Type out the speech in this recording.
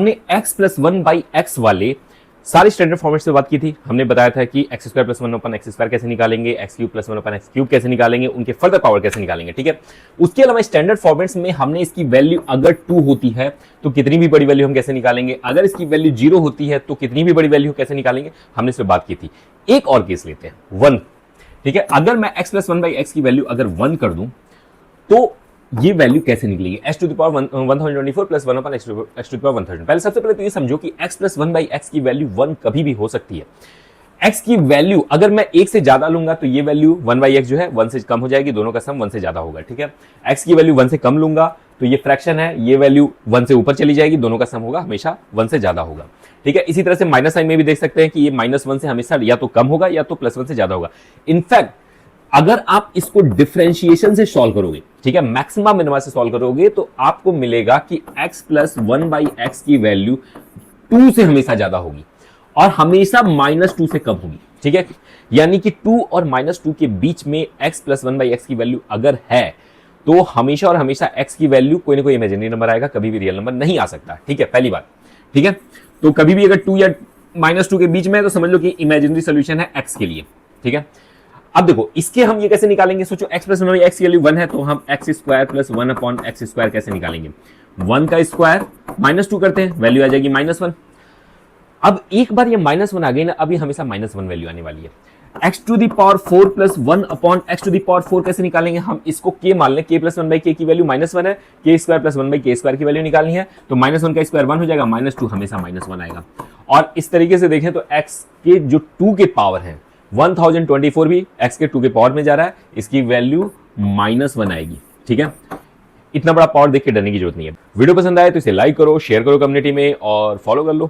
हमने x plus one by x वाले सारे स्टैंडर्ड फॉर्मेट से बात की थी। हमने बताया था कि एक्स स्क्वायर प्लस वन अपन एक्स स्क्वायर कैसे निकालेंगे, एक्स क्यूब प्लस वन अपन एक्स क्यूब कैसे निकालेंगे, उनके फर्दर पावर कैसे निकालेंगे। ठीक है, उसके अलावा स्टैंडर्ड फॉर्मेट्स में हमने इसकी वैल्यू अगर 2 होती है तो कितनी भी बड़ी वैल्यू हम कैसे निकालेंगे, अगर इसकी वैल्यू 0 होती है तो कितनी भी बड़ी वैल्यू कैसे निकालेंगे, हमने इस पर बात की थी। एक और केस लेते हैं 1। ठीक है, अगर मैं x plus one by x की वैल्यू अगर 1 कर दूं तो ये वैल्यू कैसे निकलेगी, x to the power 1024 plus 1 upon x to the power 1000। पहले सबसे पहले तो ये समझो कि x plus one by x की वैल्यू 1 कभी भी हो सकती है। x की वैल्यू अगर मैं 1 से ज्यादा लूंगा तो ये वैल्यू 1 बाई एक्स जो है 1 से कम हो जाएगी, दोनों का सम 1 से ज्यादा होगा। ठीक है, x की वैल्यू 1 से कम लूंगा तो ये फ्रैक्शन है, ये वैल्यू 1 से ऊपर चली जाएगी, दोनों का सम होगा हमेशा 1 से ज्यादा होगा। ठीक है, इसी तरह से माइनस साइन में भी देख सकते हैं कि ये -1 से हमेशा या तो कम होगा या तो +1 से ज्यादा होगा। इनफैक्ट अगर आप इसको डिफरेंशिएशन से सॉल्व करोगे, ठीक है, मैक्सिमम मिनिमा से सॉल्व करोगे तो आपको मिलेगा कि x plus one by x की वैल्यू 2 से हमेशा ज्यादा होगी और हमेशा -2 से कम होगी। ठीक है, यानी कि 2 और -2 के बीच में x plus one by x की वैल्यू अगर है तो हमेशा और हमेशा x की वैल्यू कोई ना कोई इमेजिनरी नंबर आएगा, कभी भी रियल नंबर नहीं आ सकता। ठीक है, पहली बात। ठीक है, तो कभी भी अगर 2 या -2 के बीच में है तो समझ लो कि इमेजिनरी सोल्यूशन है x के लिए। ठीक है, अब देखो इसके हम ये कैसे निकालेंगे, सोचो x प्लस वन एक्स की वैल्यू 1 है तो हम x square plus 1 upon x square कैसे निकालेंगे। 1 का स्क्वायर -2 करते हैं, वैल्यू आ जाएगी -1। अब एक बार ये -1 आ गई ना, अभी हमेशा -1 वैल्यू आने वाली है। x to the power 4 plus 1 upon x to the power 4 कैसे निकालेंगे, हम इसको k मान लें, k प्लस 1 बाई k की वैल्यू -1 है, k square plus 1 by k square की वैल्यू निकालनी है तो -1 का स्क्वायर 1 हो जाएगा, -2 हमेशा -1 आएगा। और इस तरीके से देखें तो x के जो 2 के पावर है 1024 भी x के 2 के पावर में जा रहा है, इसकी वैल्यू -1 आएगी। ठीक है, इतना बड़ा पावर देख के डरने की जरूरत नहीं है। वीडियो पसंद आए तो इसे लाइक करो, शेयर करो कम्युनिटी में और फॉलो कर लो।